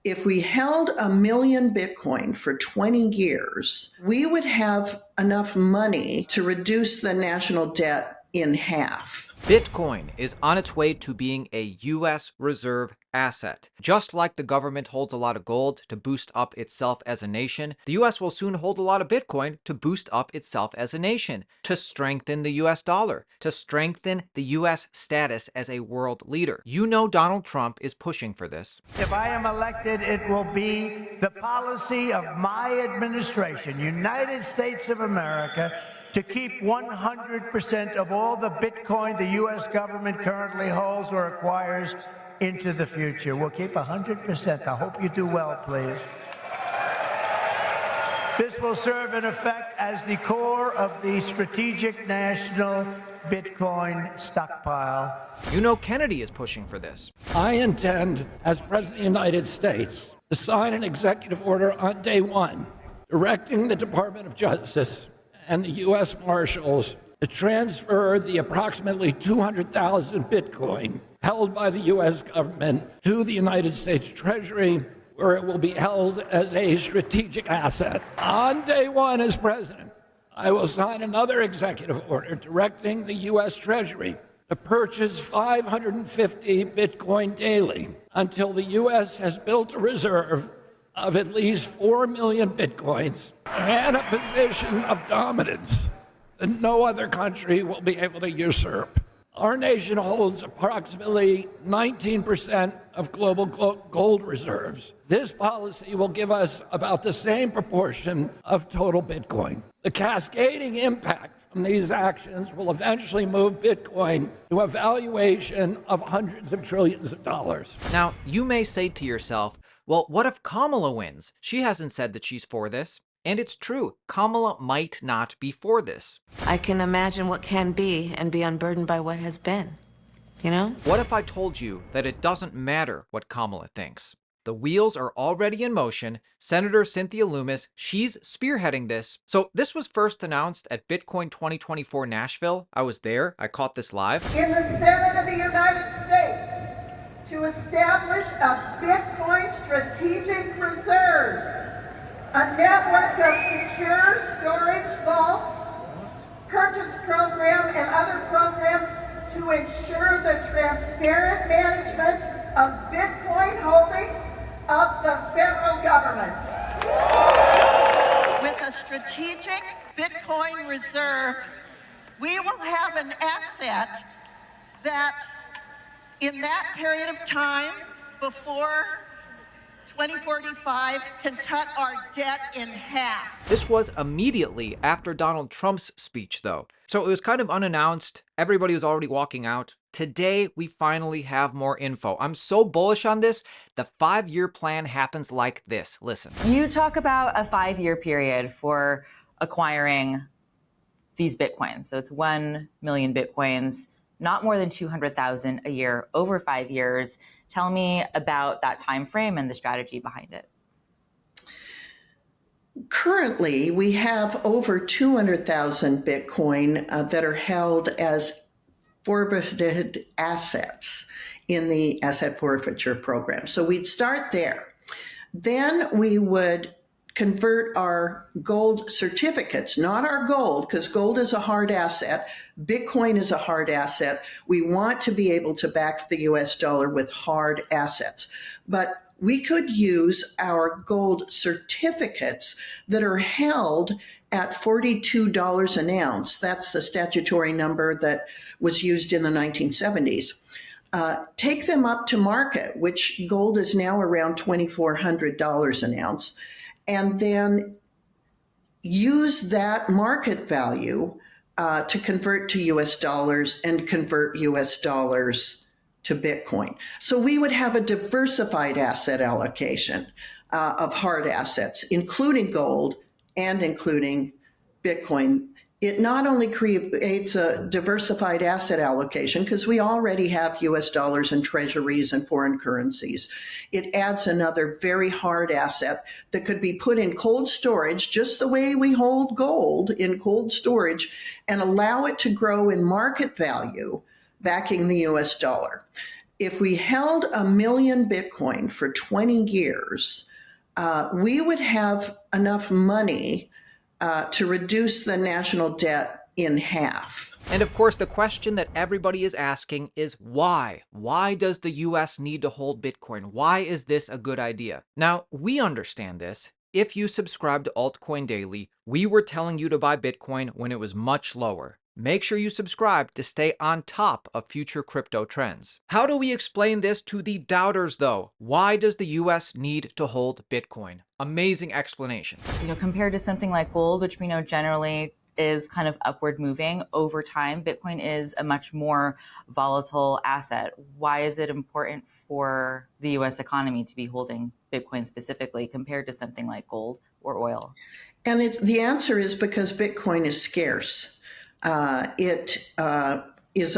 If we held 1 million Bitcoin for 20 years, we would have enough money to reduce the national debt in half. Bitcoin is on its way to being a U.S. reserve asset. Just like the government holds a lot of gold to boost up itself as a nation, the U.S. will soon hold a lot of Bitcoin to boost up itself as a nation, to strengthen the U.S. dollar, to strengthen the U.S. status as a world leader. You know Donald Trump is pushing for this. If I am elected, it will be the policy of my administration, United States of America, to keep 100% of all the Bitcoin the U.S. government currently holds or acquires into the future. We'll keep 100%. I hope you do well, please. This will serve in effect as the core of the strategic national Bitcoin stockpile. You know Kennedy is pushing for this. I intend, as President of the United States, to sign an executive order on day one, directing the Department of Justice and the U.S. Marshals to transfer the approximately 200,000 Bitcoin held by the U.S. government to the United States Treasury, where it will be held as a strategic asset. On day one as president, I will sign another executive order directing the U.S. Treasury to purchase 550 Bitcoin daily until the U.S. has built a reserve of at least 4 million Bitcoins and a position of dominance that no other country will be able to usurp. Our nation holds approximately 19% of global gold reserves. This policy will give us about the same proportion of total Bitcoin. The cascading impact from these actions will eventually move Bitcoin to a valuation of hundreds of trillions of dollars. Now, you may say to yourself, well, what if Kamala wins? She hasn't said that she's for this. And it's true, Kamala might not be for this. I can imagine what can be and be unburdened by what has been, you know? What if I told you that it doesn't matter what Kamala thinks? The wheels are already in motion. Senator Cynthia Lummis, she's spearheading this. So this was first announced at Bitcoin 2024 Nashville. I was there, I caught this live. In the Senate of the United States, to establish a Bitcoin strategic reserve, a network of secure storage vaults, purchase program, and other programs to ensure the transparent management of Bitcoin holdings of the federal government. With a strategic Bitcoin reserve, we will have an asset that in that period of time before 2045 can cut our debt in half. This was immediately after Donald Trump's speech, though. So it was kind of unannounced. Everybody was already walking out. Today, we finally have more info. I'm so bullish on this. The 5-year plan happens like this. Listen. You talk about a 5-year period for acquiring these Bitcoins. So it's 1 million Bitcoins, not more than 200,000 a year over 5 years. Tell me about that time frame and the strategy behind it. Currently, we have over 200,000 Bitcoin that are held as forfeited assets in the asset forfeiture program. So we'd start there. Then we would convert our gold certificates, not our gold, because gold is a hard asset. Bitcoin is a hard asset. We want to be able to back the US dollar with hard assets. But we could use our gold certificates that are held at $42 an ounce. That's the statutory number that was used in the 1970s. Take them up to market, which gold is now around $2,400 an ounce, and then use that market value to convert to US dollars and convert US dollars to Bitcoin. So we would have a diversified asset allocation of hard assets, including gold and including Bitcoin. It not only creates a diversified asset allocation, because we already have US dollars and treasuries and foreign currencies. It adds another very hard asset that could be put in cold storage, just the way we hold gold in cold storage, and allow it to grow in market value, backing the US dollar. if we held 1 million Bitcoin for 20 years, we would have enough money to reduce the national debt in half. And of course, the question that everybody is asking is why? Why does the US need to hold Bitcoin? Why is this a good idea? Now, we understand this. If you subscribe to Altcoin Daily, we were telling you to buy Bitcoin when it was much lower. Make sure you subscribe to stay on top of future crypto trends. How do we explain this to the doubters, though? Why does the US need to hold Bitcoin? Amazing explanation. Compared to something like gold, which we know generally is kind of upward moving over time, Bitcoin is a much more volatile asset. Why is it important for the US economy to be holding Bitcoin specifically compared to something like gold or oil? And the answer is because Bitcoin is scarce. It is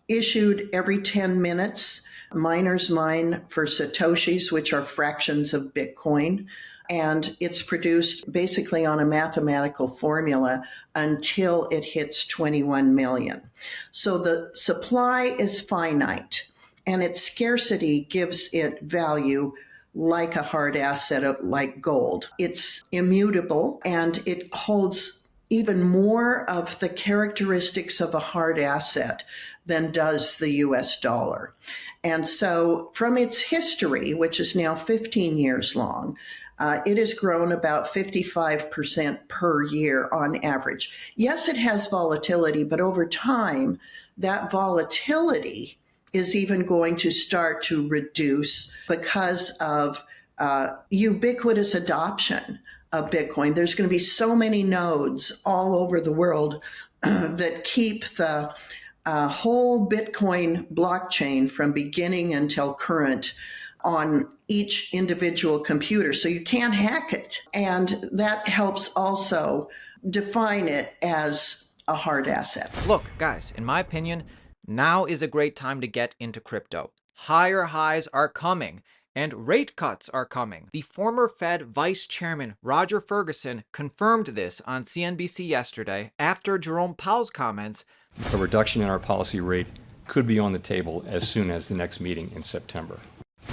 issued every 10 minutes. Miners mine for Satoshis, which are fractions of Bitcoin. And it's produced basically on a mathematical formula until it hits 21 million. So the supply is finite, and its scarcity gives it value like a hard asset like gold. It's immutable, and it holds even more of the characteristics of a hard asset than does the US dollar. And so from its history, which is now 15 years long, it has grown about 55% per year on average. Yes, it has volatility, but over time, that volatility is even going to start to reduce because of ubiquitous adoption of Bitcoin. There's going to be so many nodes all over the world that keep the whole Bitcoin blockchain from beginning until current on each individual computer. So you can't hack it. And that helps also define it as a hard asset. Look, guys, in my opinion, now is a great time to get into crypto. Higher highs are coming, and rate cuts are coming. The former Fed Vice Chairman Roger Ferguson confirmed this on CNBC yesterday after Jerome Powell's comments. A reduction in our policy rate could be on the table as soon as the next meeting in September.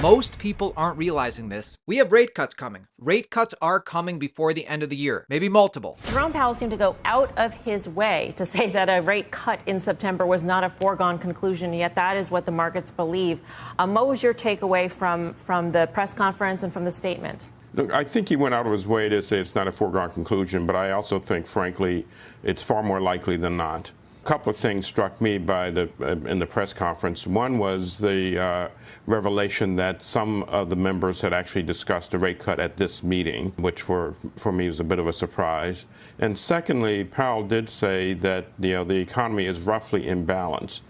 Most people aren't realizing this. We have rate cuts coming. Rate cuts are coming before the end of the year, maybe multiple. Jerome Powell seemed to go out of his way to say that a rate cut in September was not a foregone conclusion, yet that is what the markets believe. What was your takeaway from the press conference and from the statement? Look, I think he went out of his way to say it's not a foregone conclusion, but I also think, frankly, it's far more likely than not. A couple of things struck me in the press conference. One was the revelation that some of the members had actually discussed a rate cut at this meeting, which for me was a bit of a surprise. And secondly, Powell did say that the economy is roughly in balance.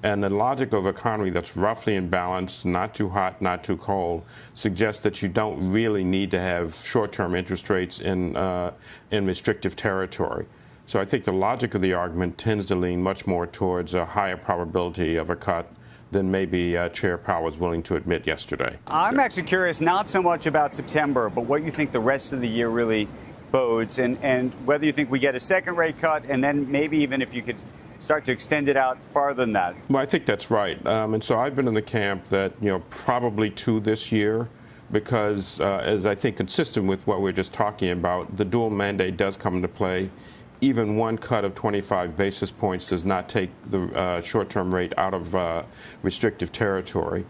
And the logic of economy that's roughly in balance, not too hot, not too cold, suggests that you don't really need to have short-term interest rates in restrictive territory. So I think the logic of the argument tends to lean much more towards a higher probability of a cut than maybe Chair Powell was willing to admit yesterday. I'm actually curious, not so much about September, but what you think the rest of the year really bodes, and whether you think we get a second rate cut, and then maybe even if you could start to extend it out farther than that. Well, I think that's right. And so I've been in the camp that, probably two this year, because as I think consistent with what we're just talking about, the dual mandate does come into play. Even one cut of 25 basis points does not take the short-term rate out of restrictive territory.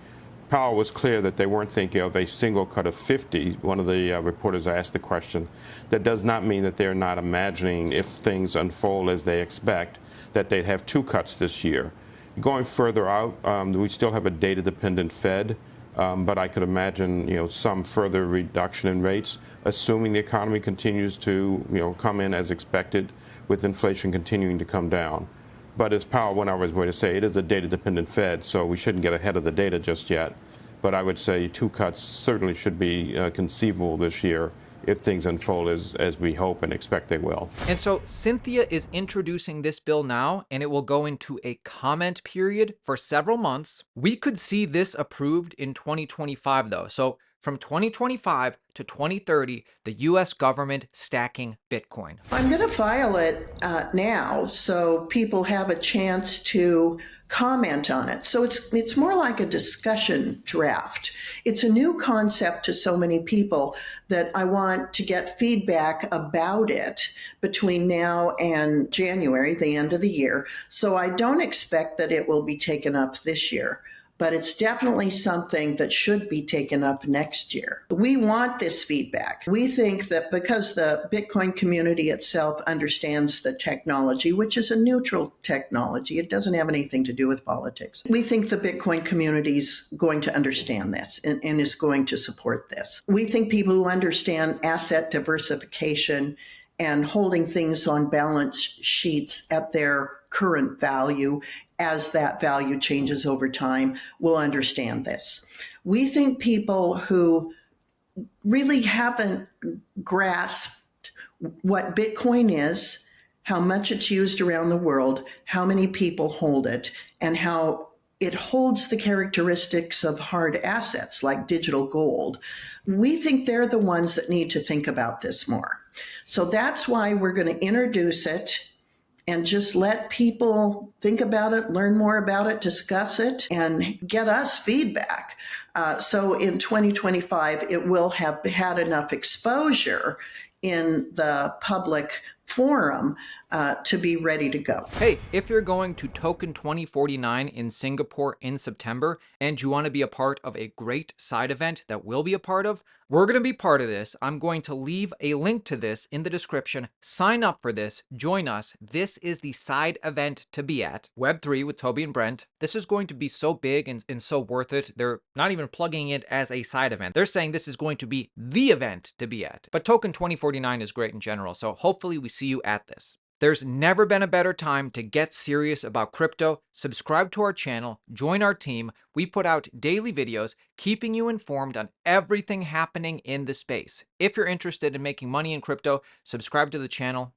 Powell was clear that they weren't thinking of a single cut of 50. One of the reporters asked the question. That does not mean that they're not imagining, if things unfold as they expect, that they'd have two cuts this year. Going further out, we still have a data-dependent Fed, but I could imagine, some further reduction in rates, assuming the economy continues to, come in as expected, with inflation continuing to come down. But as Powell went out of his way to say, it is a data-dependent Fed, so we shouldn't get ahead of the data just yet. But I would say two cuts certainly should be conceivable this year if things unfold as we hope and expect they will. And so Cynthia is introducing this bill now, and it will go into a comment period for several months. We could see this approved in 2025, though. So from 2025 to 2030, the U.S. government stacking Bitcoin. I'm going to file it now so people have a chance to comment on it. So it's more like a discussion draft. It's a new concept to so many people that I want to get feedback about it between now and January, the end of the year. So I don't expect that it will be taken up this year, but it's definitely something that should be taken up next year. We want this feedback. We think that because the Bitcoin community itself understands the technology, which is a neutral technology, it doesn't have anything to do with politics. We think the Bitcoin community is going to understand this and is going to support this. We think people who understand asset diversification and holding things on balance sheets at their current value as that value changes over time will understand this. We think people who really haven't grasped what Bitcoin is, how much it's used around the world, how many people hold it, and how it holds the characteristics of hard assets like digital gold. We think they're the ones that need to think about this more. So that's why we're going to introduce it and just let people think about it, learn more about it, discuss it, and get us feedback. So in 2025, it will have had enough exposure in the public forum to be ready to go. Hey, if you're going to Token2049 in Singapore in September and you want to be a part of a great side event that we'll be a part of, we're going to be part of this. I'm going to leave a link to this in the description. Sign up for this. Join us. This is the side event to be at. Web3 with Toby and Brent. This is going to be so big and so worth it. They're not even plugging it as a side event. They're saying this is going to be the event to be at. But Token2049 is great in general, so hopefully we see you at this. There's never been a better time to get serious about crypto. Subscribe to our channel, join our team. We put out daily videos keeping you informed on everything happening in the space. If you're interested in making money in crypto, subscribe to the channel.